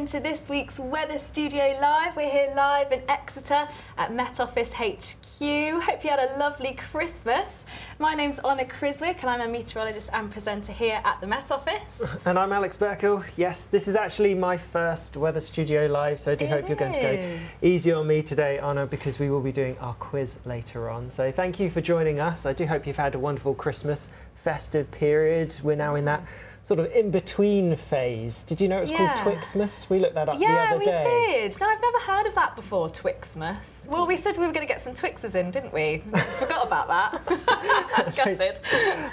into this week's Weather Studio Live. We're here live in Exeter at Met Office HQ. Hope you had a lovely Christmas. My name's Honor Criswick and I'm a meteorologist and presenter here at the Met Office. And I'm Alex Burkle. Yes, this is actually my first Weather Studio Live, so I do hope you're going to go easy on me today, Honor, because we will be doing our quiz later on. So thank you for joining us. I do hope you've had a wonderful Christmas festive period. We're now in that sort of in-between phase. Did you know it was called Twixmas? We looked that up the other day. Yeah, we did. No, I've never heard of that before, Twixmas. Well, we said we were going to get some Twixes in, didn't we? Forgot about that. Gutted.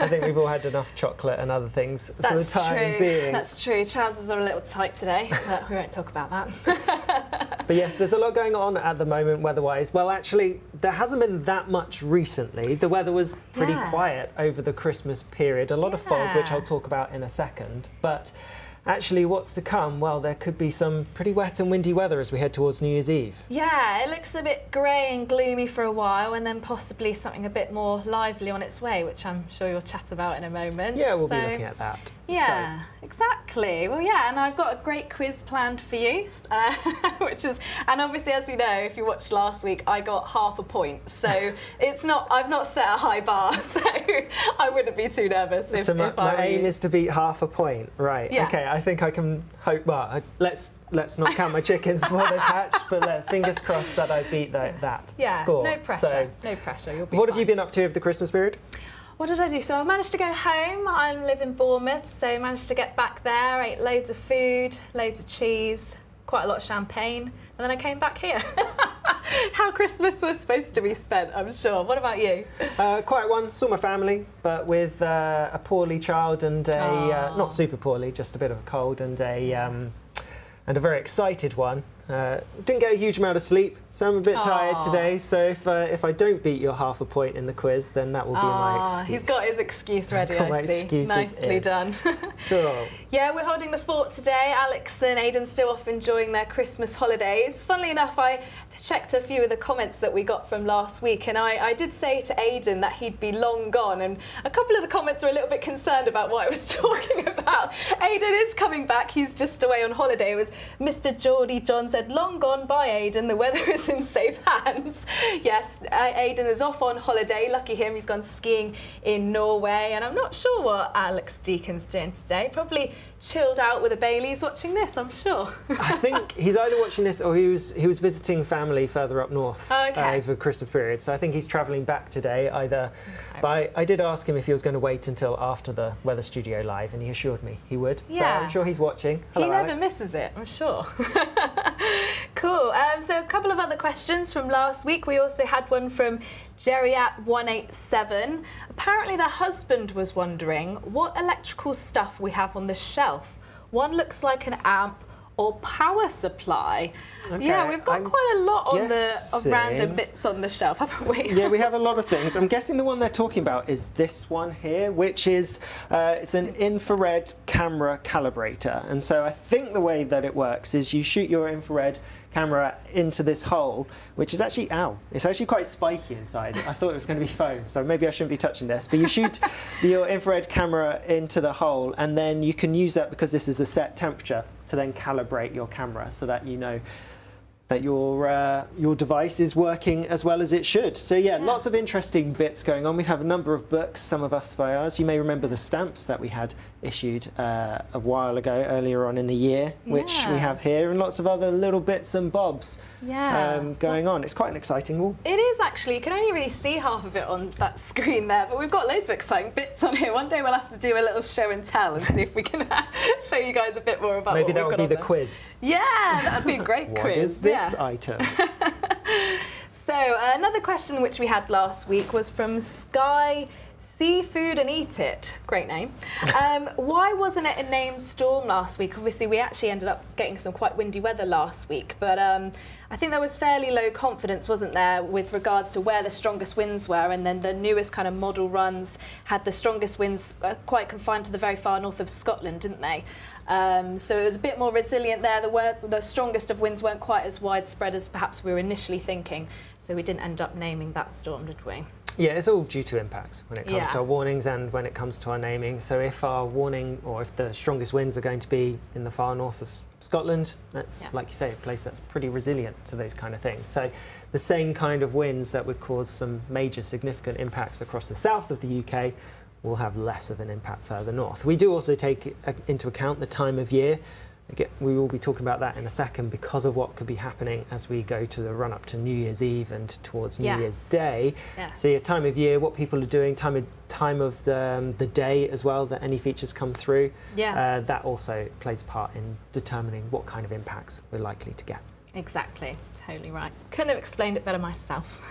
I think we've all had enough chocolate and other things for the time being. That's true. Trousers are a little tight today, but we won't talk about that. But yes, there's a lot going on at the moment weather-wise. Well, actually, there hasn't been that much recently. The weather was pretty quiet over the Christmas period. A lot of fog, which I'll talk about in a second. But actually, what's to come? Well, there could be some pretty wet and windy weather as we head towards New Year's Eve. Yeah, it looks a bit grey and gloomy for a while, and then possibly something a bit more lively on its way, which I'm sure you'll chat about in a moment. Yeah, we'll be looking at that. Yeah, exactly. Well, yeah, and I've got a great quiz planned for you, which is, and obviously, as we know, if you watched last week, I got half a point, so it's not, I've not set a high bar, so I wouldn't be too nervous if my aim is to beat half a point, right? Yeah. Okay, I think I can hope. Well, let's not count my chickens before they've hatched, but fingers crossed that I beat that score. No pressure. So, no pressure. You'll be what fine. have you been up to over the Christmas period? What did I do? So I managed to go home. I live in Bournemouth, so I managed to get back there, ate loads of food, loads of cheese, quite a lot of champagne, and then I came back here. How Christmas was supposed to be spent, I'm sure. What about you? Quiet one. Saw my family, but with a poorly child and a not super poorly, just a bit of a cold and a very excited one. Didn't get a huge amount of sleep, so I'm a bit tired today. So if I don't beat your half a point in the quiz, then that will be my excuse. He's got his excuse ready, I see. Nicely done. Cool. Yeah, we're holding the fort today. Alex and Aidan still off enjoying their Christmas holidays. Funnily enough, I checked a few of the comments that we got from last week, and I did say to Aidan that he'd be long gone, and a couple of the comments were a little bit concerned about what I was talking about. Aidan is coming back. He's just away on holiday. It was Mr. Geordie John said, "Long gone by, Aidan. The weather is in safe hands." Yes, Aidan is off on holiday. Lucky him. He's gone skiing in Norway, and I'm not sure what Alex Deacon's doing today. Probably chilled out with a Baileys watching this, I'm sure. I think he's either watching this or he was visiting family further up north over the Christmas period. So I think he's travelling back today either. Okay. But I did ask him if he was going to wait until after the Weather Studio Live, and he assured me he would. Yeah. So I'm sure he's watching. Hello, he never Alex. misses it, I'm sure. Cool. So a couple of other questions from last week. We also had one from Jerryat187. Apparently their husband was wondering what electrical stuff we have on the shelf. One looks like an amp or power supply. Okay. Yeah, we've got quite a lot of random bits on the shelf, haven't we? Yeah, we have a lot of things. I'm guessing the one they're talking about is this one here, which is it's an infrared camera calibrator. And so I think the way that it works is you shoot your infrared camera into this hole, which is actually, it's actually quite spiky inside. I thought it was going to be foam, so maybe I shouldn't be touching this. But you shoot your infrared camera into the hole, and then you can use that, because this is a set temperature, to then calibrate your camera so that you know that your device is working as well as it should. So yeah, lots of interesting bits going on. We have a number of books, some of us by ours. You may remember the stamps that we had issued a while ago, earlier on in the year, which we have here, and lots of other little bits and bobs going on. It's quite an exciting wall. It is actually. You can only really see half of it on that screen there, but we've got loads of exciting bits on here. One day we'll have to do a little show and tell and see if we can show you guys a bit more about maybe what we've got on that would be the quiz. Yeah, that would be a great quiz. What is this item? So another question which we had last week was from Sky Seafood and Eat It. Great name. Why wasn't it a named storm last week? Obviously, we actually ended up getting some quite windy weather last week, but I think there was fairly low confidence, wasn't there, with regards to where the strongest winds were, and then the newest kind of model runs had the strongest winds quite confined to the very far north of Scotland, didn't they? So it was a bit more resilient there. The strongest of winds weren't quite as widespread as perhaps we were initially thinking, so we didn't end up naming that storm, did we? Yeah, it's all due to impacts when it comes Yeah. to our warnings and when it comes to our naming. So if our warning or if the strongest winds are going to be in the far north of Scotland, that's, Yeah. like you say, a place that's pretty resilient to those kind of things. So the same kind of winds that would cause some major significant impacts across the south of the UK will have less of an impact further north. We do also take into account the time of year. Again, we will be talking about that in a second because of what could be happening as we go to the run up to New Year's Eve and towards New Yes. Year's Day. Yes. So your time of year, what people are doing, time of the day as well that any features come through. Yeah. That also plays a part in determining what kind of impacts we're likely to get. Exactly, totally right. Couldn't have explained it better myself.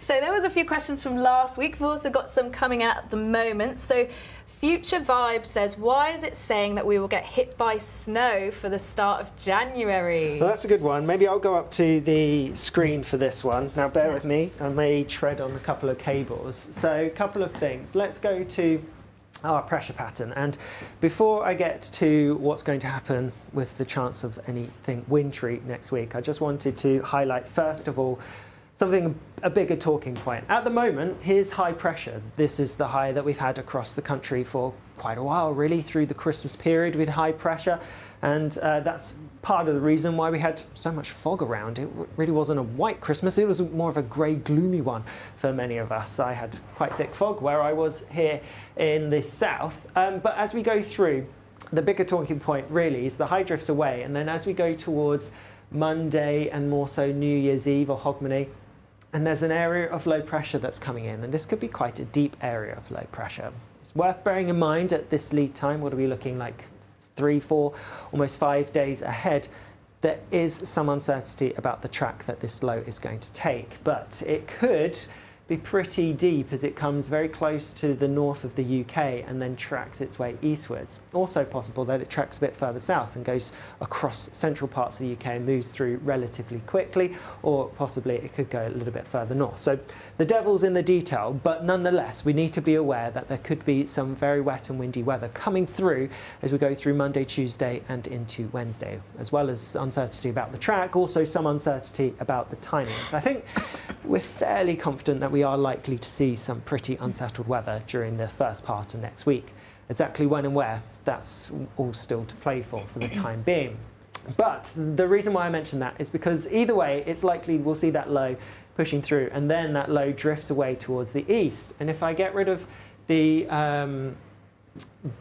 So there was a few questions from last week. We've also got some coming out at the moment. So Future Vibe says, why is it saying that we will get hit by snow for the start of January? Well, that's a good one. Maybe I'll go up to the screen for this one. Now bear with me, Yes. I may tread on a couple of cables. So a couple of things. Let's go to our pressure pattern, and before I get to what's going to happen with the chance of anything wintry next week, I just wanted to highlight first of all something, a bigger talking point. At the moment, here's high pressure. This is the high that we've had across the country for quite a while, really. Through the Christmas period, we had high pressure, and that's part of the reason why we had so much fog around. It really wasn't a white Christmas, it was more of a grey, gloomy one for many of us. I had quite thick fog where I was here in the south. But as we go through, the bigger talking point really is the high drifts away, and then as we go towards Monday and more so New Year's Eve or Hogmanay, and there's an area of low pressure that's coming in, and this could be quite a deep area of low pressure. It's worth bearing in mind at this lead time, what are we looking like, 3, 4, almost 5 days ahead, there is some uncertainty about the track that this low is going to take, but it could be pretty deep as it comes very close to the north of the UK and then tracks its way eastwards. Also possible that it tracks a bit further south and goes across central parts of the UK and moves through relatively quickly, or possibly it could go a little bit further north. So the devil's in the detail, but nonetheless we need to be aware that there could be some very wet and windy weather coming through as we go through Monday, Tuesday and into Wednesday, as well as uncertainty about the track, also some uncertainty about the timings. I think we're fairly confident that we are likely to see some pretty unsettled weather during the first part of next week. Exactly when and where, that's all still to play for the time being. But the reason why I mention that is because either way, it's likely we'll see that low pushing through, and then that low drifts away towards the east. And if I get rid of the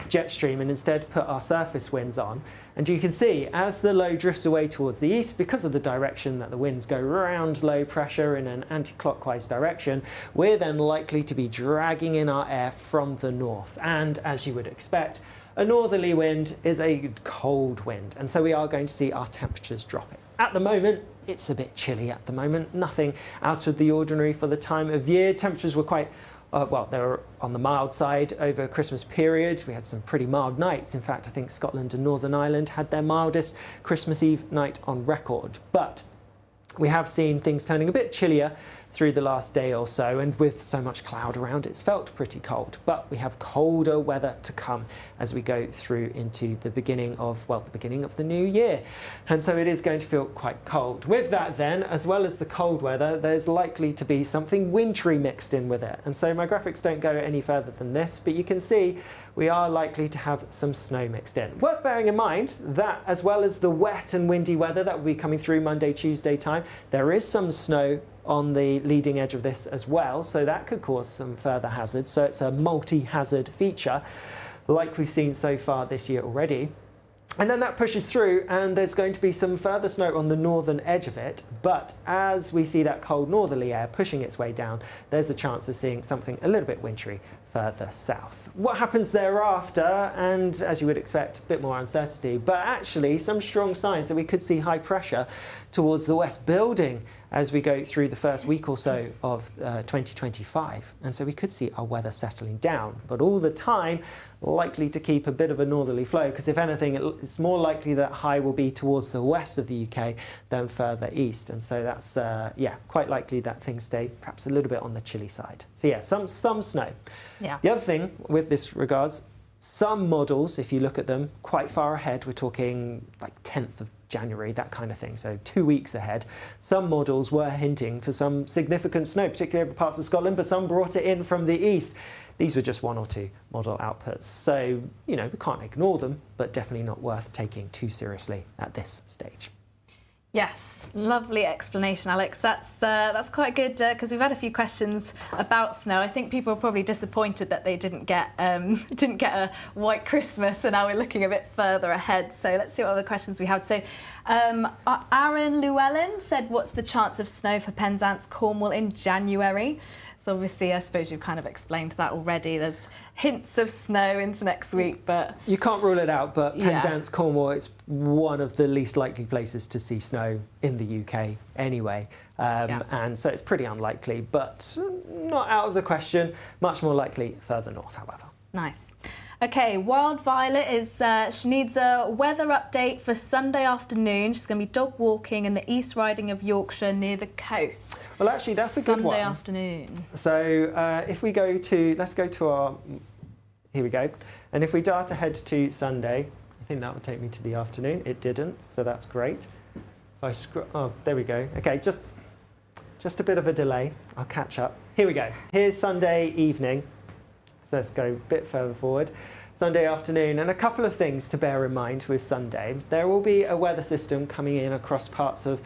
jet stream and instead put our surface winds on, and you can see as the low drifts away towards the east, because of the direction that the winds go around low pressure in an anti-clockwise direction, we're then likely to be dragging in our air from the north. And as you would expect, a northerly wind is a cold wind, and so we are going to see our temperatures dropping. At the moment, it's a bit chilly at the moment, nothing out of the ordinary for the time of year. Temperatures were quite well, they were on the mild side over Christmas period. We had some pretty mild nights. In fact, I think Scotland and Northern Ireland had their mildest Christmas Eve night on record. But we have seen things turning a bit chillier through the last day or so, and with so much cloud around, it's felt pretty cold. But we have colder weather to come as we go through into the beginning of the new year. And so it is going to feel quite cold. With that then, as well as the cold weather, there's likely to be something wintry mixed in with it. And so my graphics don't go any further than this, but you can see we are likely to have some snow mixed in. Worth bearing in mind that as well as the wet and windy weather that will be coming through Monday, Tuesday time, there is some snow on the leading edge of this as well, so that could cause some further hazards. So it's a multi-hazard feature like we've seen so far this year already. And then that pushes through, and there's going to be some further snow on the northern edge of it, but as we see that cold northerly air pushing its way down, there's a chance of seeing something a little bit wintry further south. What happens thereafter, and as you would expect, a bit more uncertainty, but actually some strong signs that we could see high pressure towards the west building as we go through the first week or so of 2025. And so we could see our weather settling down, but all the time likely to keep a bit of a northerly flow, because if anything, it's more likely that high will be towards the west of the UK than further east. And so that's, quite likely that things stay perhaps a little bit on the chilly side. So yeah, some snow. Yeah. The other thing with this regards, Some models, if you look at them quite far ahead, we're talking like 10th of January, that kind of thing, so 2 weeks ahead. Some models were hinting for some significant snow, particularly over parts of Scotland, but some brought it in from the east. These were just 1 or 2 model outputs, so we can't ignore them, but definitely not worth taking too seriously at this stage. Yes, lovely explanation, Alex. That's quite good because we've had a few questions about snow. I think people are probably disappointed that they didn't get a white Christmas, and now we're looking a bit further ahead. So let's see what other questions we have. So Aaron Llewellyn said, "What's the chance of snow for Penzance, Cornwall in January?" So obviously, I suppose you've kind of explained that already. There's hints of snow into next week, but you can't rule it out. But yeah. Penzance, Cornwall, it's one of the least likely places to see snow in the UK anyway, and so it's pretty unlikely, but not out of the question. Much more likely further north, however. Nice. Okay, Wild Violet she needs a weather update for Sunday afternoon. She's going to be dog walking in the East Riding of Yorkshire near the coast. Well, actually, that's a good one. Sunday afternoon. So if we go to, let's go to our, here we go. And if we dart ahead to Sunday, I think that would take me to the afternoon. It didn't, so that's great. If I oh, there we go. Okay, just a bit of a delay. I'll catch up. Here we go. Here's Sunday evening. So let's go a bit further forward. Sunday afternoon, and a couple of things to bear in mind with Sunday. There will be a weather system coming in across parts of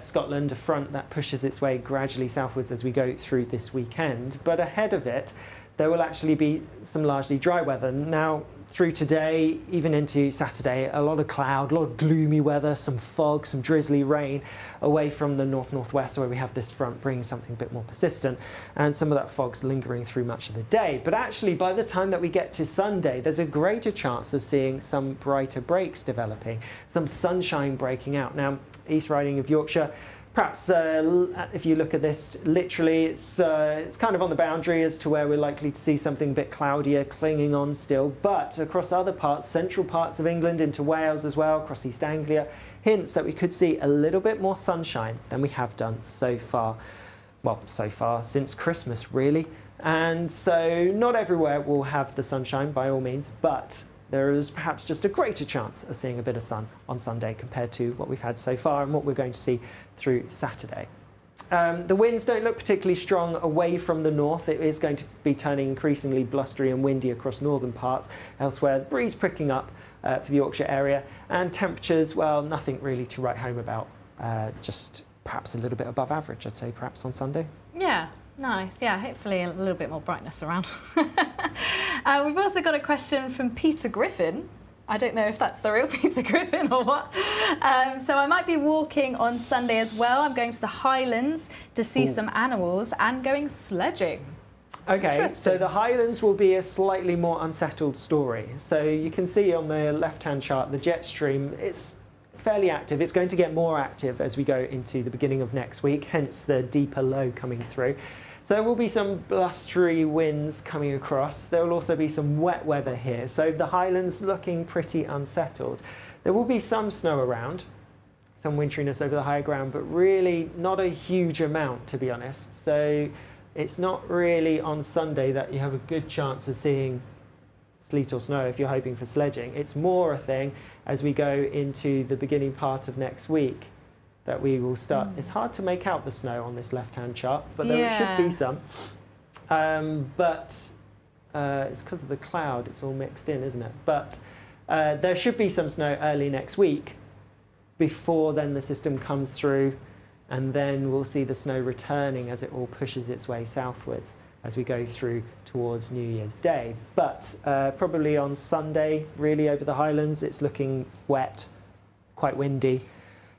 Scotland, a front that pushes its way gradually southwards as we go through this weekend. But ahead of it, there will actually be some largely dry weather. Now, through today, even into Saturday, a lot of cloud, a lot of gloomy weather, some fog, some drizzly rain away from the north-northwest where we have this front bringing something a bit more persistent, and some of that fog's lingering through much of the day. But actually, by the time that we get to Sunday, there's a greater chance of seeing some brighter breaks developing, some sunshine breaking out. Now, East Riding of Yorkshire, perhaps if you look at this literally, it's kind of on the boundary as to where we're likely to see something a bit cloudier clinging on still. But across other parts, central parts of England into Wales as well, across East Anglia, hints that we could see a little bit more sunshine than we have done so far. Well, so far since Christmas, really. And so not everywhere will have the sunshine by all means, but there is perhaps just a greater chance of seeing a bit of sun on Sunday compared to what we've had so far and what we're going to see through Saturday. The winds don't look particularly strong away from the north. It is going to be turning increasingly blustery and windy across northern parts. Elsewhere, the breeze picking up for the Yorkshire area, and temperatures, well, nothing really to write home about. Just perhaps a little bit above average, I'd say, perhaps on Sunday. Yeah. Nice, yeah, hopefully a little bit more brightness around. We've also got a question from Peter Griffin. I don't know if that's the real Peter Griffin or what. So I might be walking on Sunday as well. I'm going to the Highlands to see some animals and going sledging. Okay, so the Highlands will be a slightly more unsettled story. So you can see on the left-hand chart, the jet stream, it's fairly active. It's going to get more active as we go into the beginning of next week, hence the deeper low coming through. So there will be some blustery winds coming across. There will also be some wet weather here. So the Highlands looking pretty unsettled. There will be some snow around, some winteriness over the higher ground, but really not a huge amount, to be honest. So it's not really on Sunday that you have a good chance of seeing sleet or snow if you're hoping for sledging. It's more a thing as we go into the beginning part of next week that we will start. It's hard to make out the snow on this left-hand chart, but there should be some. But it's because of the cloud, it's all mixed in, isn't it? But there should be some snow early next week before then the system comes through, and then we'll see the snow returning as it all pushes its way southwards as we go through towards New Year's Day. But probably on Sunday, really over the Highlands, it's looking wet, quite windy,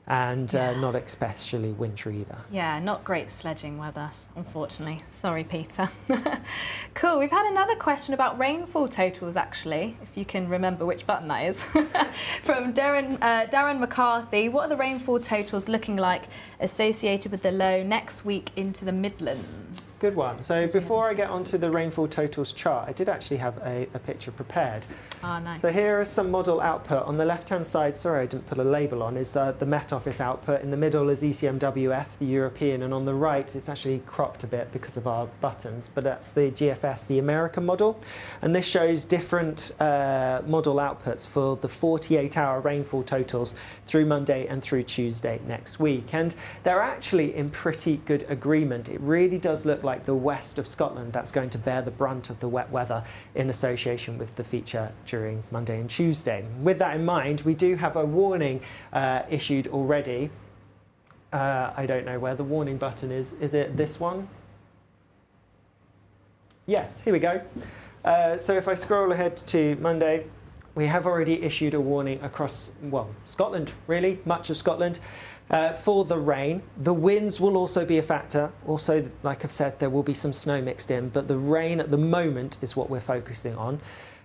and not especially wintry either. Yeah, not great sledging weather, unfortunately. Sorry, Peter. Cool. We've had another question about rainfall totals, actually, if you can remember which button that is. From Darren McCarthy. What are the rainfall totals looking like associated with the low next week into the Midlands? Good one. So before I get onto the rainfall totals chart, I did actually have a picture prepared. Oh, nice. So here are some model output. On the left-hand side, sorry I didn't put a label on, is the Met Office output. In the middle is ECMWF, the European, and on the right it's actually cropped a bit because of our buttons, but that's the GFS, the American model. And this shows different model outputs for the 48-hour rainfall totals through Monday and through Tuesday next week. And they're actually in pretty good agreement. It really does look like the west of Scotland that's going to bear the brunt of the wet weather in association with the feature during Monday and Tuesday. With that in mind, we do have a warning issued already. I don't know where the warning button is. Is it this one? Yes, here we go. So if I scroll ahead to Monday, we have already issued a warning across, well, Scotland, really, much of Scotland, for the rain. The winds will also be a factor. Also, like I've said, there will be some snow mixed in, but the rain at the moment is what we're focusing on.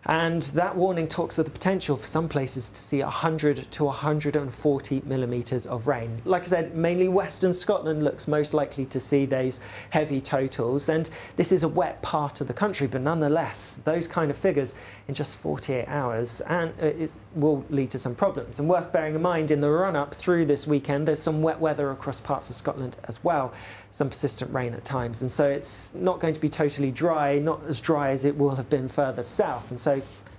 And that warning talks of the potential for some places to see 100 to 140 millimetres of rain. Like I said, mainly Western Scotland looks most likely to see those heavy totals. And this is a wet part of the country, but nonetheless, those kind of figures in just 48 hours and it will lead to some problems. And worth bearing in mind, in the run-up through this weekend, there's some wet weather across parts of Scotland as well, some persistent rain at times. And so it's not going to be totally dry, not as dry as it will have been further south. And so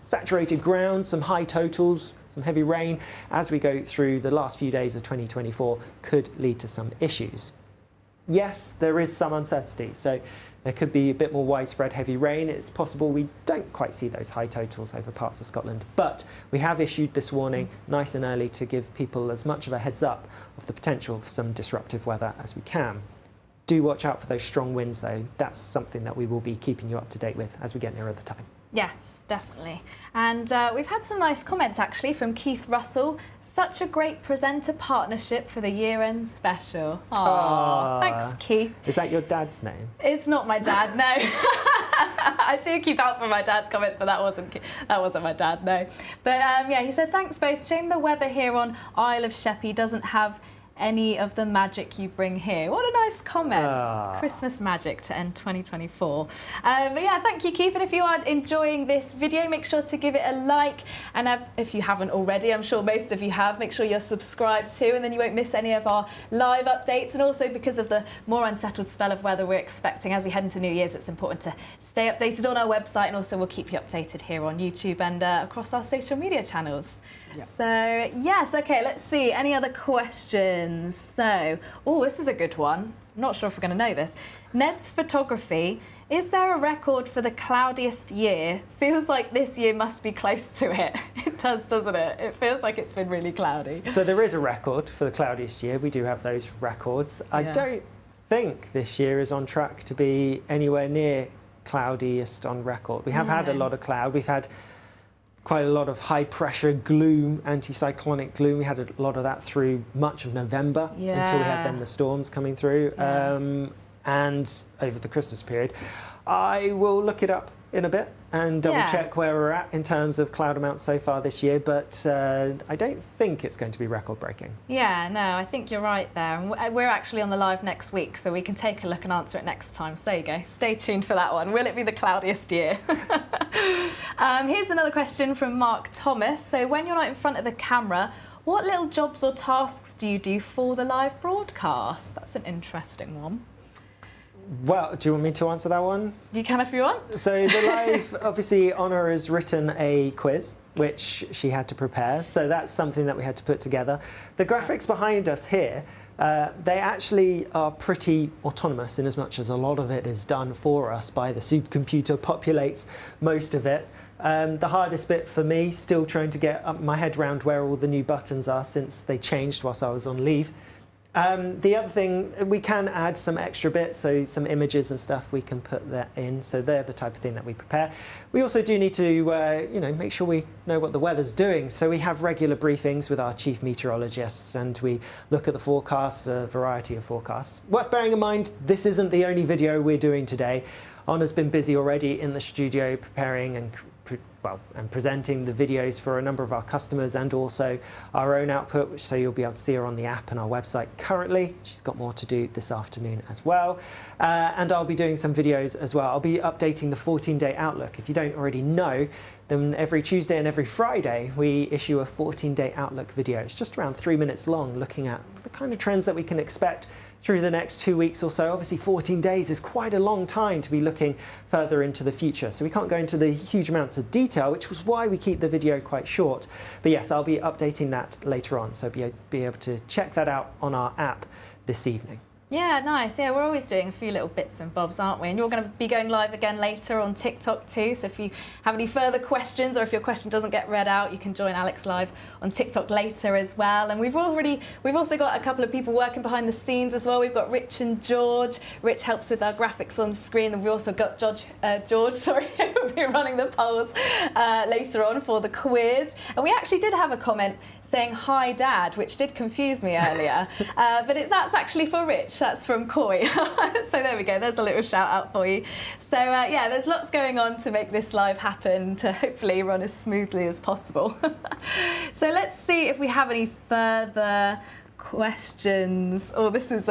saturated ground, some high totals, some heavy rain as we go through the last few days of 2024 could lead to some issues. Yes, there is some uncertainty. So there could be a bit more widespread heavy rain. It's possible we don't quite see those high totals over parts of Scotland, but we have issued this warning nice and early to give people as much of a heads up of the potential for some disruptive weather as we can. Do watch out for those strong winds though. That's something that we will be keeping you up to date with as we get nearer the time. Yes, definitely. And we've had some nice comments actually from Keith Russell. Such a great presenter partnership for the year-end special. Aww, thanks Keith. Is that your dad's name? It's not my dad, no. I do keep out for my dad's comments, but that wasn't my dad, no. But yeah, he said, thanks both. Shame the weather here on Isle of Sheppey doesn't have any of the magic you bring here. What a nice comment. Christmas magic to end 2024. But yeah, thank you, Keith. And if you are enjoying this video, make sure to give it a like. And if you haven't already, I'm sure most of you have, make sure you're subscribed too, and then you won't miss any of our live updates. And also because of the more unsettled spell of weather we're expecting as we head into New Year's, it's important to stay updated on our website, and also we'll keep you updated here on YouTube and across our social media channels. Yeah. So, yes, okay, let's see. Any other questions? So, oh, this is a good one. I'm not sure if we're going to know this. Ned's Photography. Is there a record for the cloudiest year? Feels like this year must be close to it. It does, doesn't it? It feels like it's been really cloudy. So there is a record for the cloudiest year. We do have those records. Yeah. I don't think this year is on track to be anywhere near cloudiest on record. We have had a lot of cloud. We've had quite a lot of high pressure gloom, anticyclonic gloom. We had a lot of that through much of November until we had then the storms coming through and over the Christmas period. I will look it up in a bit and double check where we're at in terms of cloud amounts so far this year, but I don't think it's going to be record breaking. Yeah, no, I think you're right there. And we're actually on the live next week, so we can take a look and answer it next time. So there you go. Stay tuned for that one. Will it be the cloudiest year? Here's another question from Mark Thomas. So when you're not in front of the camera, what little jobs or tasks do you do for the live broadcast? That's an interesting one. Well, do you want me to answer that one? You can if you want. So the live, obviously, Honor has written a quiz, which she had to prepare. So that's something that we had to put together. The graphics behind us here, they actually are pretty autonomous in as much as a lot of it is done for us by the supercomputer, populates most of it. The hardest bit for me, still trying to get my head around where all the new buttons are since they changed whilst I was on leave. The other thing, we can add some extra bits, so some images and stuff, we can put that in. So they're the type of thing that we prepare. We also do need to, make sure we know what the weather's doing. So we have regular briefings with our chief meteorologists, and we look at the forecasts, a variety of forecasts. Worth bearing in mind, this isn't the only video we're doing today. Honor's been busy already in the studio preparing and and presenting the videos for a number of our customers and also our own output, which so you'll be able to see her on the app and our website currently. She's got more to do this afternoon as well. And I'll be doing some videos as well. I'll be updating the 14-day outlook. If you don't already know, then every Tuesday and every Friday we issue a 14-day outlook video. It's just around 3 minutes long, looking at the kind of trends that we can expect through the next 2 weeks or so. Obviously 14 days is quite a long time to be looking further into the future, so we can't go into the huge amounts of detail, which was why we keep the video quite short. But yes, I'll be updating that later on, so be able to check that out on our app this evening. Yeah, nice. Yeah, we're always doing a few little bits and bobs, aren't we? And you're going to be going live again later on TikTok too. So if you have any further questions, or if your question doesn't get read out, you can join Alex live on TikTok later as well. And we've also got a couple of people working behind the scenes as well. We've got Rich and George. Rich helps with our graphics on screen, and we've also got George, who'll be running the polls later on for the quiz. And we actually did have a comment saying "Hi, Dad," which did confuse me earlier, but that's actually for Rich. That's from Coy. So there we go, there's a little shout out for you. So yeah, there's lots going on to make this live happen, to hopefully run as smoothly as possible. So let's see if we have any further questions. Oh, this is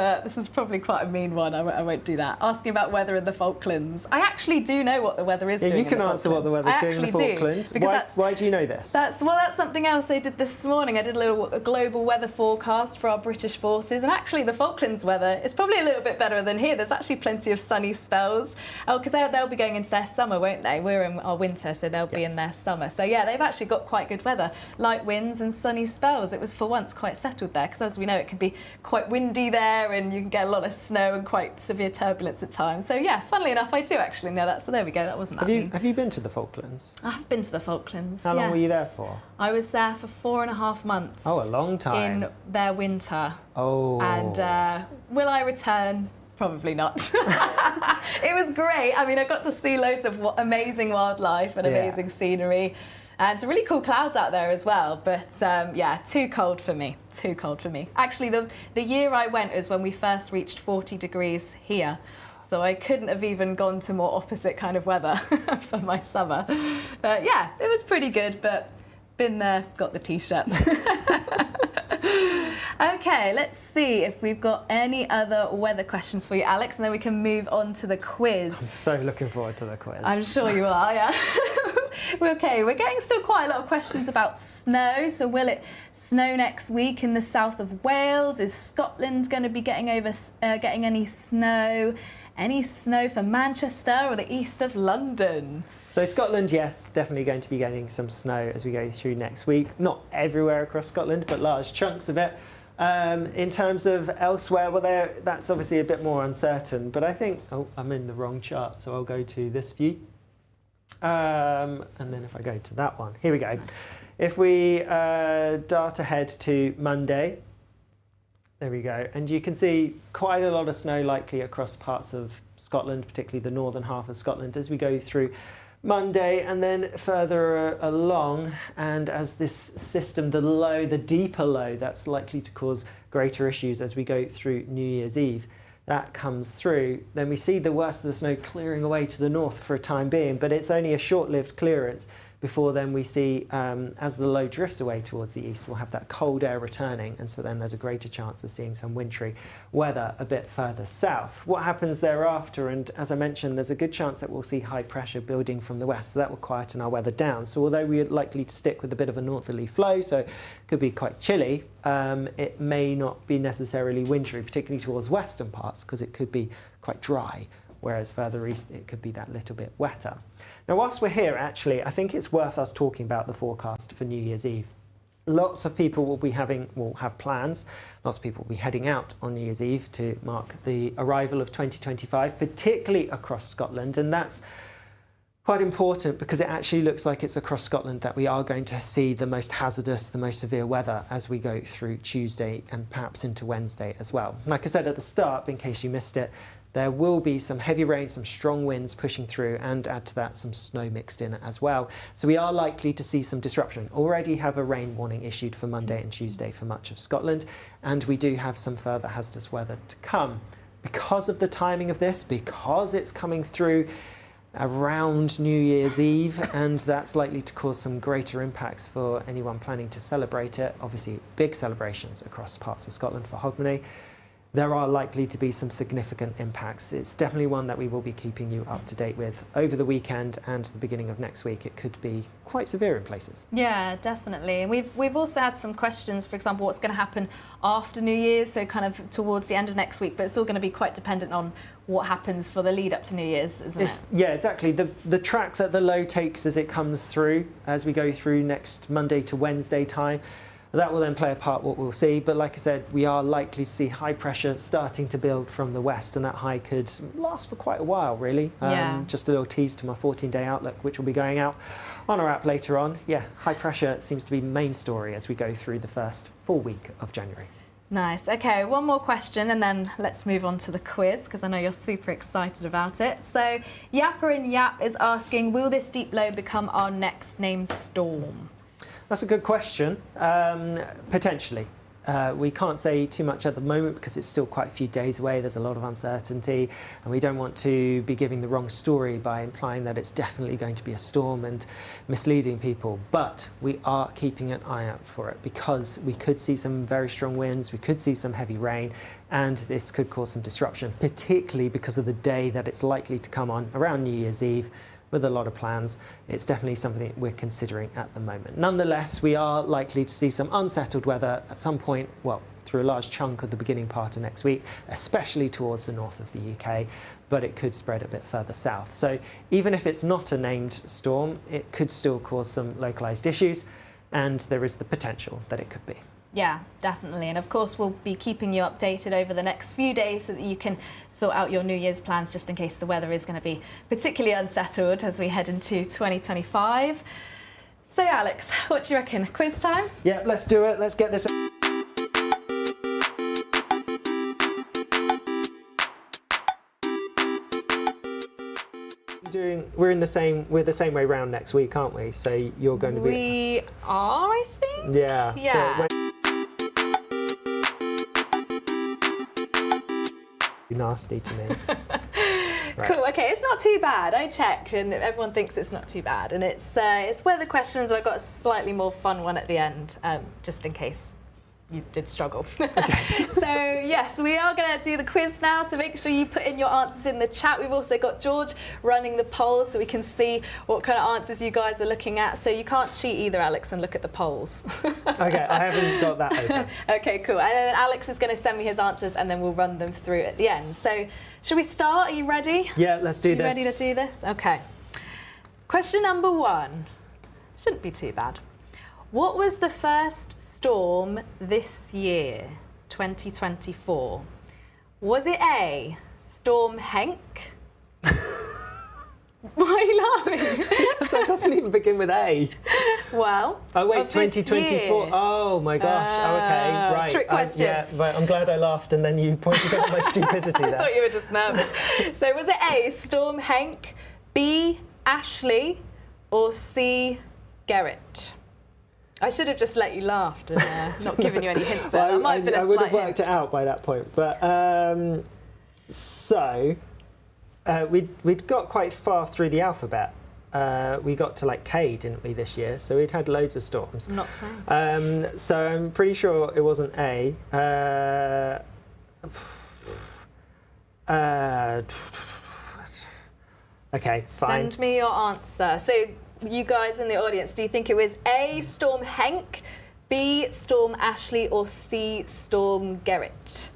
probably quite a mean one. I won't do that. Asking about weather in the Falklands. I actually do know what the weather is doing. Yeah, you can answer what the weather's doing in the Falklands. Why do you know this? That's something else I did this morning. I did a global weather forecast for our British forces, and actually the Falklands weather is probably a little bit better than here. There's actually plenty of sunny spells. Oh, because they'll be going into their summer, won't they? We're in our winter, so they'll be in their summer. So yeah, they've actually got quite good weather. Light winds and sunny spells. It was for once quite settled there, because as we know, it can be quite windy there, and you can get a lot of snow and quite severe turbulence at times. So yeah, funnily enough, I do actually know that. So there we go. That wasn't that mean. Have you been to the Falklands? I've been to the Falklands. How long were you there for? I was there for 4.5 months. Oh, a long time. In their winter. Oh. And will I return? Probably not. It was great. I mean, I got to see loads of amazing wildlife and amazing scenery. And some really cool clouds out there as well. But yeah, too cold for me. Too cold for me. Actually, the year I went was when we first reached 40 degrees here. So I couldn't have even gone to more opposite kind of weather for my summer. But yeah, it was pretty good. But been there, got the t-shirt. Okay, let's see if we've got any other weather questions for you, Alex, and then we can move on to the quiz. I'm so looking forward to the quiz. I'm sure you are, yeah. Okay, we're getting still quite a lot of questions about snow. So will it snow next week in the south of Wales? Is Scotland going to be getting any snow? Any snow for Manchester or the east of London? So Scotland, yes, definitely going to be getting some snow as we go through next week. Not everywhere across Scotland, but large chunks of it. In terms of elsewhere, well, that's obviously a bit more uncertain. But I think, I'm in the wrong chart, so I'll go to this view. And then if I go to that one, here we go. If we dart ahead to Monday, there we go. And you can see quite a lot of snow likely across parts of Scotland, particularly the northern half of Scotland, as we go through Monday and then further along. And as this system, the deeper low, that's likely to cause greater issues as we go through New Year's Eve, that comes through, then we see the worst of the snow clearing away to the north for a time being, but it's only a short-lived clearance. Before then we see, as the low drifts away towards the east, we'll have that cold air returning, and so then there's a greater chance of seeing some wintry weather a bit further south. What happens thereafter, and as I mentioned, there's a good chance that we'll see high pressure building from the west, so that will quieten our weather down. So although we're likely to stick with a bit of a northerly flow, so it could be quite chilly, it may not be necessarily wintry, particularly towards western parts, because it could be quite dry, whereas further east it could be that little bit wetter. Now, whilst we're here, actually, I think it's worth us talking about the forecast for New Year's Eve. Lots of people will have plans. Lots of people will be heading out on New Year's Eve to mark the arrival of 2025, particularly across Scotland, and that's quite important because it actually looks like it's across Scotland that we are going to see the most hazardous, the most severe weather as we go through Tuesday and perhaps into Wednesday as well. Like I said at the start, in case you missed it, there will be some heavy rain, some strong winds pushing through, and add to that some snow mixed in as well. So we are likely to see some disruption. Already have a rain warning issued for Monday and Tuesday for much of Scotland, and we do have some further hazardous weather to come. Because of the timing of this, because it's coming through around New Year's Eve, and that's likely to cause some greater impacts for anyone planning to celebrate it. Obviously, big celebrations across parts of Scotland for Hogmanay. There are likely to be some significant impacts. It's definitely one that we will be keeping you up to date with over the weekend and the beginning of next week. It could be quite severe in places. Yeah, definitely. And we've also had some questions, for example, what's going to happen after New Year's, so kind of towards the end of next week, but it's all going to be quite dependent on what happens for the lead up to New Year's, isn't it? Yeah, exactly. The track that the low takes as it comes through, as we go through next Monday to Wednesday time, that will then play a part what we'll see. But like I said, we are likely to see high pressure starting to build from the west, and that high could last for quite a while, really. Yeah. Just a little tease to my 14-day outlook, which will be going out on our app later on. Yeah, high pressure seems to be main story as we go through the first full week of January. Nice. Okay, one more question and then let's move on to the quiz because I know you're super excited about it. So Yapper in Yap is asking, will this deep low become our next named storm? That's a good question. Potentially. We can't say too much at the moment because it's still quite a few days away. There's a lot of uncertainty, and we don't want to be giving the wrong story by implying that it's definitely going to be a storm and misleading people. But we are keeping an eye out for it because we could see some very strong winds, we could see some heavy rain, and this could cause some disruption, particularly because of the day that it's likely to come on around New Year's Eve. With a lot of plans, it's definitely something we're considering at the moment. Nonetheless, we are likely to see some unsettled weather at some point, well, through a large chunk of the beginning part of next week, especially towards the north of the UK, but it could spread a bit further south. So even if it's not a named storm, it could still cause some localised issues, and there is the potential that it could be. Yeah, definitely. And of course, we'll be keeping you updated over the next few days so that you can sort out your New Year's plans just in case the weather is going to be particularly unsettled as we head into 2025. So, Alex, what do you reckon? Quiz time? Yeah, let's do it. Let's get this. We're the same way round next week, aren't we? So you're going to be. We are, I think. Yeah. Yeah. So nasty to me. Right. Cool. Okay, it's not too bad. I checked, and everyone thinks it's not too bad. And it's weather questions. I've got a slightly more fun one at the end, just in case you did struggle. Okay. So yes, we are going to do the quiz now. So make sure you put in your answers in the chat. We've also got George running the polls, so we can see what kind of answers you guys are looking at. So you can't cheat either, Alex, and look at the polls. Okay, I haven't got that open. Okay, cool. And then Alex is going to send me his answers, and then we'll run them through at the end. So should we start? Are you ready? Yeah, let's do You this. ready to do this? Okay. Question number 1. Shouldn't be too bad. What was the first storm this year, 2024? Was it A, Storm Henk? Why are you laughing? That doesn't even begin with A. Well, Oh wait, of this 2024. year. Oh my gosh. Oh, okay, right. Trick question. Yeah, right. I'm glad I laughed and then you pointed out my stupidity I there. thought you were just nervous. So was it A, Storm Henk, B, Ashley, or C, Gerrit? I should have just let you laugh and not given you any hints there. That might have been a I would slight have worked hint. it out by that point. But we'd got quite far through the alphabet. We got to like K, didn't we, this year? So we'd had loads of storms. I'm not saying. So I'm pretty sure it wasn't A. Okay, fine. Send me your answer. So you guys in the audience, do you think it was A, Storm Henk, B, Storm Ashley, or C, Storm Gerrit?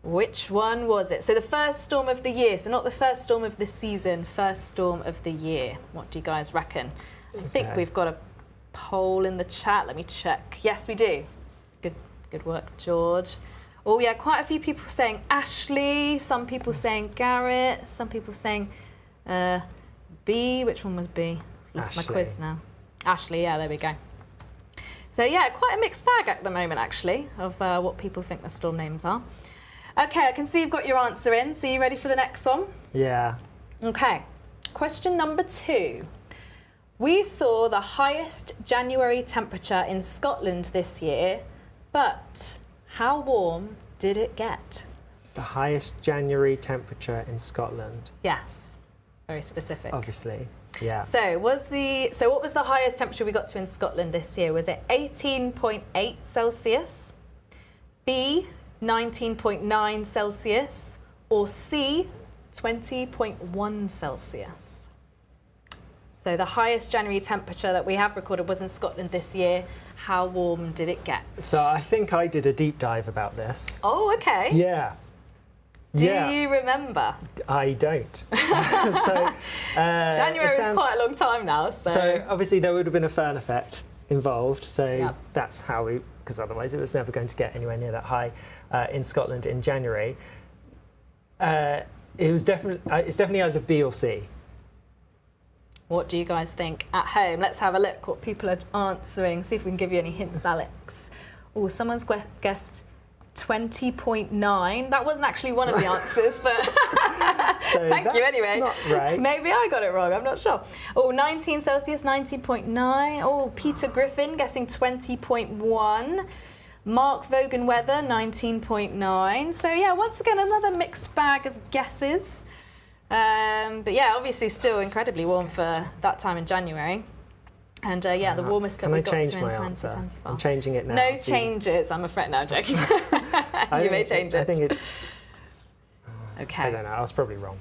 Which one was it? So the first storm of the year, so not the first storm of the season, first storm of the year. What do you guys reckon? I think Okay. we've got a poll in the chat. Let me check. Yes, we do. Good work, George. Oh yeah, quite a few people saying Ashley, some people saying Garrett, some people saying B. Which one was B? I've lost my Ashley. quiz now. Ashley, yeah, there we go. So yeah, quite a mixed bag at the moment actually of what people think the storm names are. Okay, I can see you've got your answer in. So you ready for the next one? Yeah. Okay, question number 2. We saw the highest January temperature in Scotland this year, but how warm did it get? The highest January temperature in Scotland. Yes. Very specific. Obviously, yeah. So what was the highest temperature we got to in Scotland this year? Was it 18.8 Celsius, B 19.9 Celsius, or C 20.1 Celsius? So the highest January temperature that we have recorded was in Scotland this year. How warm did it get? So I think I did a deep dive about this. Oh, okay. Yeah. Do you remember? I don't. So January is quite a long time now. So obviously there would have been a Fern effect involved. So Yep. that's how because otherwise it was never going to get anywhere near that high in Scotland in January. It's definitely either B or C. What do you guys think at home? Let's have a look what people are answering. See if we can give you any hints, Alex. Oh, someone's guessed 20.9. That wasn't actually one of the answers, but So thank you anyway. Not right. Maybe I got it wrong, I'm not sure. Oh, 19 Celsius, 19.9. Oh, Peter Griffin guessing 20.1. Mark Vogan Weather, 19.9. So yeah, once again, another mixed bag of guesses. But yeah, obviously still incredibly warm for that time in January. And yeah, the warmest that we got to in 2024. I'm changing it now. No changes, I'm afraid. No, I'm joking. You may change it. I think it's... Okay. I don't know, I was probably wrong.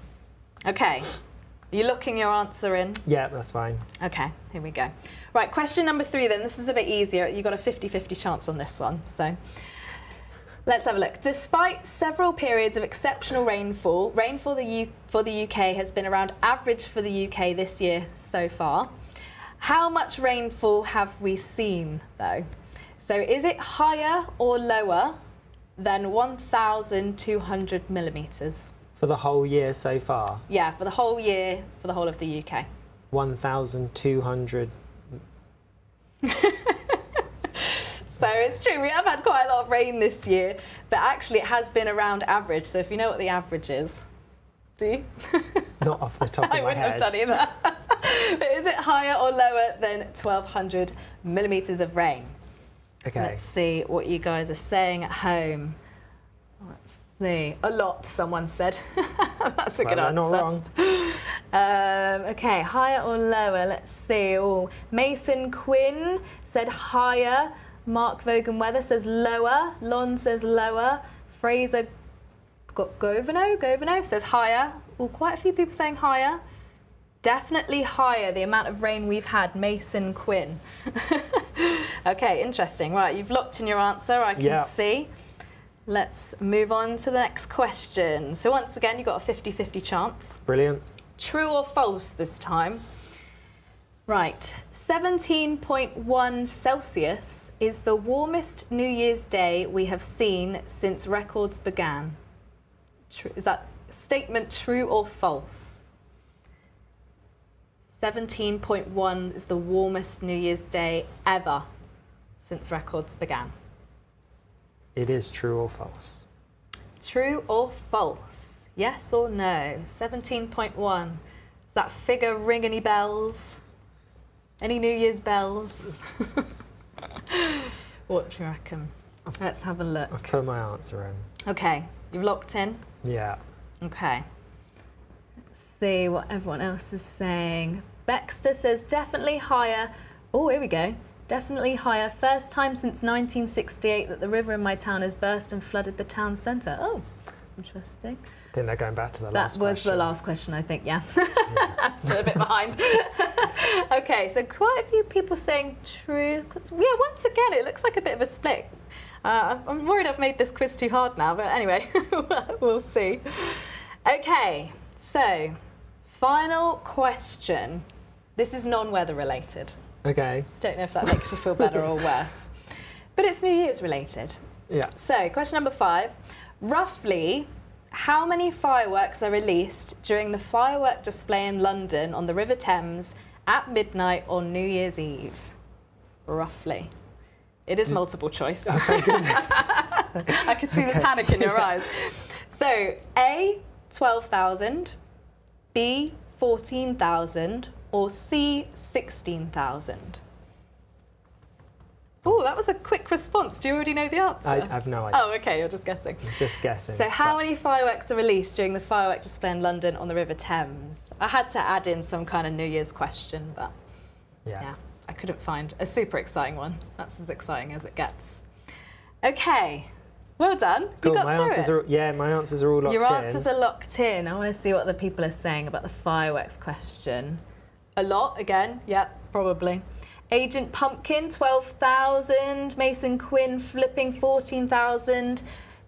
Okay. Are you locking your answer in? Yeah, that's fine. Okay, here we go. Right, question number 3 then. This is a bit easier. You've got a 50-50 chance on this one. So let's have a look. Despite several periods of exceptional rainfall for the UK has been around average for the UK this year so far. How much rainfall have we seen, though? So is it higher or lower than 1,200 millimetres? For the whole year so far? Yeah, for the whole year, for the whole of the UK. 1,200. So it's true, we have had quite a lot of rain this year, but actually it has been around average. So if you know what the average is, do you? Not off the top of my I wouldn't head. have done either. But is it higher or lower than 1,200 millimetres of rain? Okay. Let's see what you guys are saying at home. Let's see. A lot, someone said. That's a good answer. Not wrong. Okay, higher or lower? Let's see. Oh, Mason Quinn said higher. Mark Vogan Weather says lower. Lon says lower. Fraser Govino says higher. Oh, quite a few people saying higher. Definitely higher, the amount of rain we've had, Mason Quinn. Okay, interesting. Right, you've locked in your answer, I can see. Let's move on to the next question. So once again, you've got a 50-50 chance. Brilliant. True or false this time? Right, 17.1 Celsius is the warmest New Year's Day we have seen since records began. Is that statement true or false? 17.1 is the warmest New Year's Day ever since records began. It is true or false? True or false? Yes or no? 17.1. Does that figure ring any bells? Any New Year's bells? What do you reckon? Let's have a look. I've put my answer in. Okay, you've locked in? Yeah. Okay. Let's see what everyone else is saying. Baxter says definitely higher. Oh, here we go. Definitely higher. First time since 1968 that the river in my town has burst and flooded the town centre. Oh, interesting. I think they're going back to the last question. That was the last question, I think, yeah. I'm still a bit behind. Okay, so quite a few people saying true. Yeah, once again, it looks like a bit of a split. I'm worried I've made this quiz too hard now, but anyway, we'll see. Okay, so final question. This is non-weather related. Okay. Don't know if that makes you feel better or worse. But it's New Year's related. Yeah. So, question number 5. Roughly, how many fireworks are released during the firework display in London on the River Thames at midnight on New Year's Eve? Roughly. It is multiple choice. Oh, thank goodness. I could see the panic in your eyes. So, A, 12,000, B, 14,000, or C, 16,000? Oh, that was a quick response. Do you already know the answer? I have no idea. Oh, okay, you're just guessing. Just guessing. So how many fireworks are released during the firework display in London on the River Thames? I had to add in some kind of New Year's question, but yeah, I couldn't find a super exciting one. That's as exciting as it gets. Okay, well done. Cool. You got My through answers it. my answers are all locked in. Your answers are locked in. I want to see what the people are saying about the fireworks question. A lot, again. Yep, probably. Agent Pumpkin, 12,000. Mason Quinn flipping 14,000.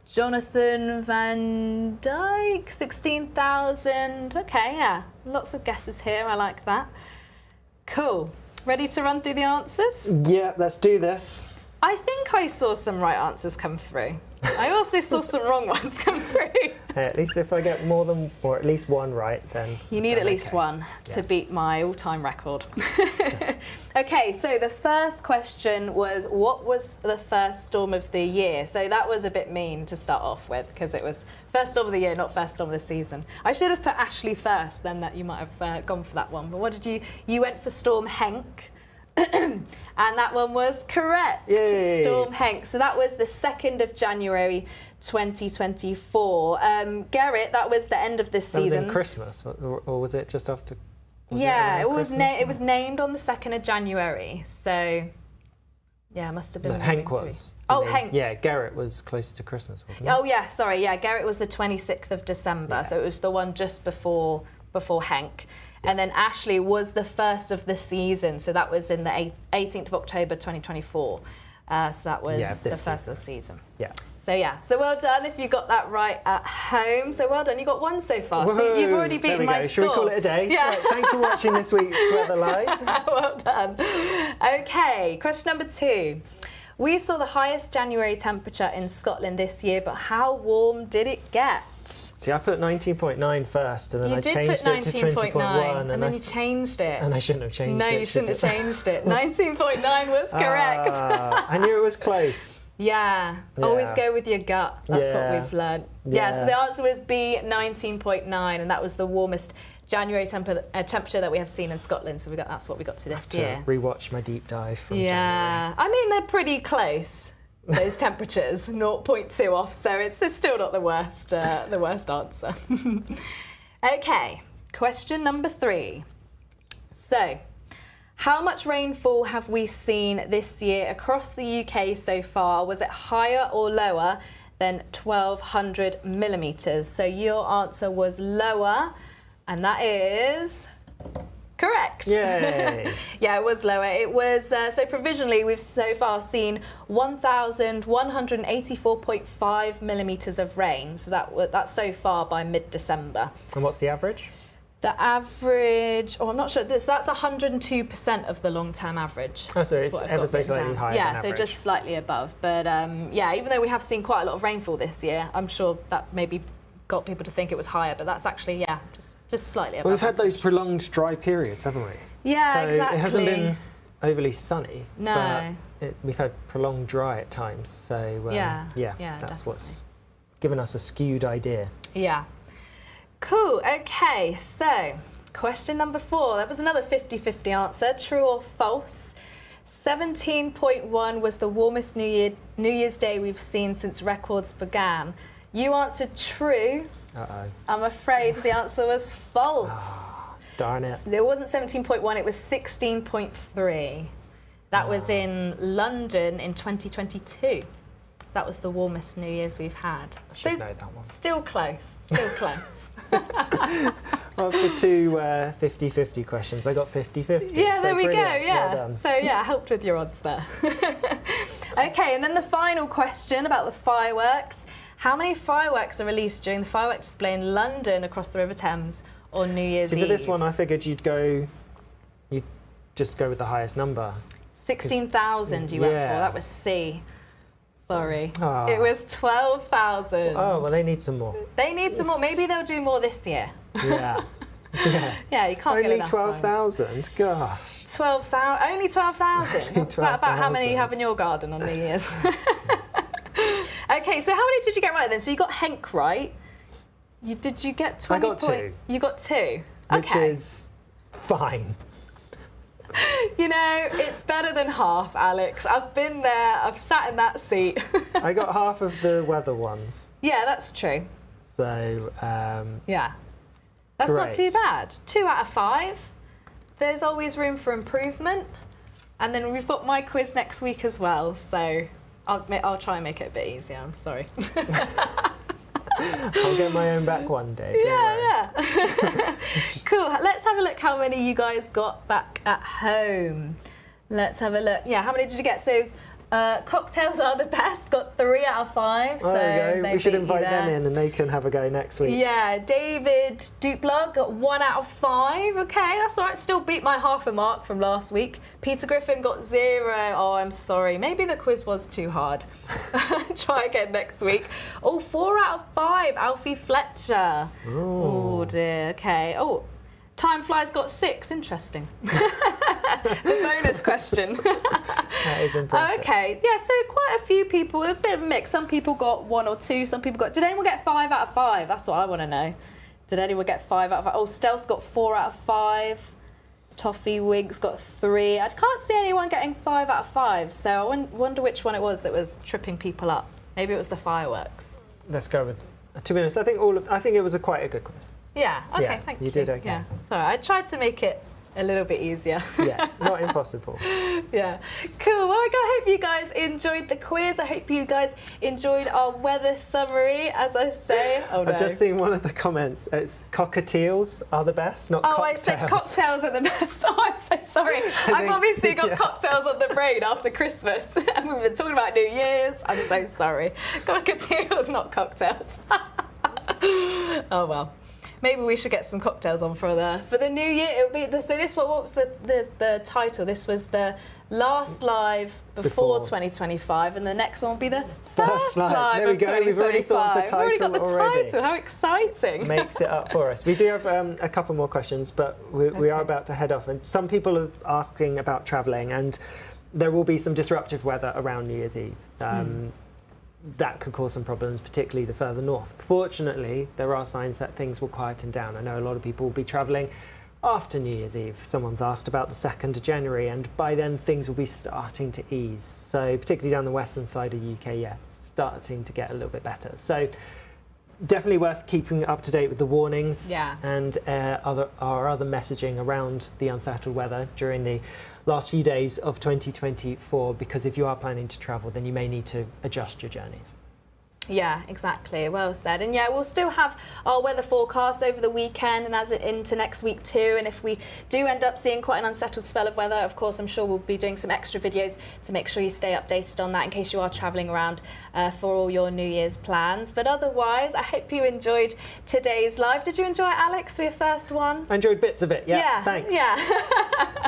Jonathan Van Dyke, 16,000. Okay, yeah. Lots of guesses here. I like that. Cool. Ready to run through the answers? Yeah, let's do this. I think I saw some right answers come through. I also saw some wrong ones come through. Hey, at least if I get more than, or at least one right, then You need then at least okay. one to Yeah. beat my all-time record. Okay, so the first question was, what was the first storm of the year? So that was a bit mean to start off with, because it was first storm of the year, not first storm of the season. I should have put Ashley first, then that you might have gone for that one. But what did you went for Storm Henk. And that one was correct. Yay. Storm Henk. So that was the 2nd of January 2024. Garrett, that was the end of this That was season. in Christmas, or was it just after? Yeah, it around was Christmas? it was named on the 2nd of January. So yeah, it must have been. No, moving Henk through. was. Oh, I mean, Henk. Yeah, Garrett was closer to Christmas, wasn't it? Oh yeah, sorry. Yeah, Garrett was the 26th of December. Yeah. So it was the one just before Henk. And then Ashley was the first of the season. So that was in the 18th of October 2024. So that was the this first of the season. Yeah. So yeah, so well done if you got that right at home. So well done, you got one so far. So you've already There we beaten my go. score. Should we call it a day? Yeah. Right, thanks for watching this week's Weather Live. Well done. Okay, question number 2. We saw the highest January temperature in Scotland this year, but how warm did it get? See, I put 19.9 first, and then You I did changed put it to 19.9, 20.1, and then you changed it. and I shouldn't have changed No, it. you shouldn't have should I? changed it. 19.9 was correct. I knew it was close. Yeah, always Yeah. go with your gut. That's Yeah. what we've learned. Yeah, so Yeah. the answer was B, 19.9, and that was the warmest January temperature that we have seen in Scotland. So that's what we got to this To year. rewatch my deep dive from January. Yeah, I mean, they're pretty close, those temperatures, 0.2 off, so it's still not the worst answer. Okay, question number 3. So, how much rainfall have we seen this year across the UK so far? Was it higher or lower than 1,200 millimetres? So your answer was lower, and that is correct. Yay! Yeah, it was lower. It was, so provisionally, we've so far seen 1,184.5 millimetres of rain. So that's so far by mid-December. And what's the average? The average, I'm not sure, that's 102% of the long-term average. Oh, so That's it's what I've ever got so written slightly down. higher Yeah, than so average. just slightly above. But yeah, even though we have seen quite a lot of rainfall this year, I'm sure that maybe got people to think it was higher, but that's actually, yeah, just slightly above. Well, we've had those prolonged dry periods, haven't we? Yeah, so exactly. it hasn't been overly sunny. No. But we've had prolonged dry at times. So Yeah, that's definitely. what's given us a skewed idea. Yeah. Cool. Okay, so question number 4. That was another 50-50 answer. True or false? 17.1 was the warmest New Year's Day we've seen since records began. You answered true. Uh-oh. I'm afraid the answer was false. Darn it. There wasn't 17.1, it was 16.3. That was in London in 2022. That was the warmest New Year's we've had. I should know that one. Still close, still close. Well, for 2 50-50 questions, I got 50-50. Yeah, so there we go, brilliant. yeah. Well done. So yeah, I helped with your odds there. Okay, and then the final question about the fireworks. How many fireworks are released during the fireworks display in London across the River Thames on New Year's See, Eve? for this one, I figured you'd just go with the highest number. 16,000 you went for, Yeah. that was C. Sorry. Ah. It was 12,000. Oh, well, they need some more. They need some more. Maybe they'll do more this year. Yeah. Yeah. Yeah, you can't get Only enough. 12,000? Gosh. 12,000. Only 12,000. What's that about how many you 12,000. have in your garden on New Year's? Okay, so how many did you get right then? So you got Henk right. Did you get 20 I got 2. You got 2. Which Okay. is fine. You know, it's better than half, Alex. I've been there, I've sat in that seat. I got half of the weather ones. Yeah, that's true. So, Yeah. That's not too great. bad. 2 out of 5. There's always room for improvement. And then we've got my quiz next week as well, so I'll try and make it a bit easier, I'm sorry. I'll get my own back one day. Don't worry. Yeah. Cool. Let's have a look how many you guys got back at home. Let's have a look. Yeah, how many did you get? So cocktails are the best. Got 3 out of 5. So There you go. they We should beat you invite them there. in and they can have a go next week. Yeah, David Dupla got 1 out of 5. Okay, that's all right. Still beat my half a mark from last week. Peter Griffin got 0. Oh, I'm sorry. Maybe the quiz was too hard. Try again next week. Oh, 4 out of 5. Alfie Fletcher. Oh dear. Okay. Oh, Time Flies got 6. Interesting. The bonus question. That is impressive. Okay, yeah, so quite a few people, a bit of a mix. Some people got 1 or 2, some people got... Did anyone get 5 out of 5? That's what I want to know. Did anyone get 5 out of 5? Oh, Stealth got 4 out of 5. Toffee Wigs got 3. I can't see anyone getting 5 out of 5, so I wonder which one it was that was tripping people up. Maybe it was the fireworks. Let's go with. To be honest, I think it was quite a good quiz. Yeah, okay, Yeah, thank you. you did okay. Yeah, sorry, I tried to make it a little bit easier. Yeah, not impossible. Yeah, cool. Well, I hope you guys enjoyed the quiz. I hope you guys enjoyed our weather summary, as I say. Oh no. I've just seen one of the comments. It's cockatiels are the best, not Oh, cocktails. I said cocktails are the best. Oh, I'm so sorry. I've obviously got yeah. cocktails on the brain after Christmas. And we've been talking about New Year's. I'm so sorry. Cockatiels, not cocktails. Oh, well. Maybe we should get some cocktails on for the new year. It'll be so this what was the title? This was the last live before 2025, and the next one will be the first live. There we of go. We've already thought of the 2025. We've already got the title title. How exciting! Makes it up for us. We do have a couple more questions, but we are about to head off. And some people are asking about travelling, and there will be some disruptive weather around New Year's Eve. That could cause some problems, particularly the further north. Fortunately, there are signs that things will quieten down. I know a lot of people will be travelling after New Year's Eve. Someone's asked about the 2nd of January, and by then things will be starting to ease. So particularly down the western side of the UK, yeah, it's starting to get a little bit better. So definitely worth keeping up to date with the warnings and our other messaging around the unsettled weather during the last few days of 2024, because if you are planning to travel, then you may need to adjust your journeys. Yeah, exactly. Well said. And yeah, we'll still have our weather forecast over the weekend and as it into next week too. And if we do end up seeing quite an unsettled spell of weather, of course, I'm sure we'll be doing some extra videos to make sure you stay updated on that in case you are travelling around for all your New Year's plans. But otherwise, I hope you enjoyed today's live. Did you enjoy it, Alex, for your first one? I enjoyed bits of it. Yeah, thanks. Yeah.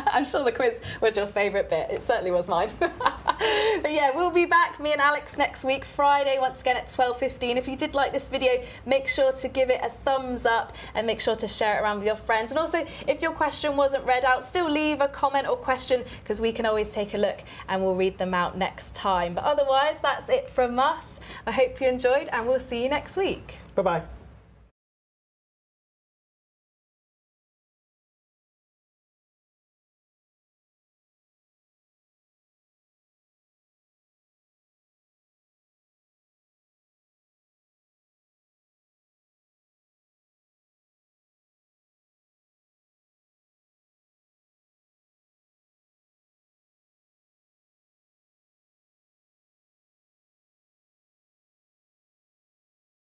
I'm sure the quiz was your favourite bit. It certainly was mine. But yeah, we'll be back, me and Alex, next week, Friday, once again at 12:15. If you did like this video, make sure to give it a thumbs up and make sure to share it around with your friends. And also, if your question wasn't read out, still leave a comment or question, because we can always take a look and we'll read them out next time. But otherwise, that's it from us. I hope you enjoyed, and we'll see you next week. Bye-bye.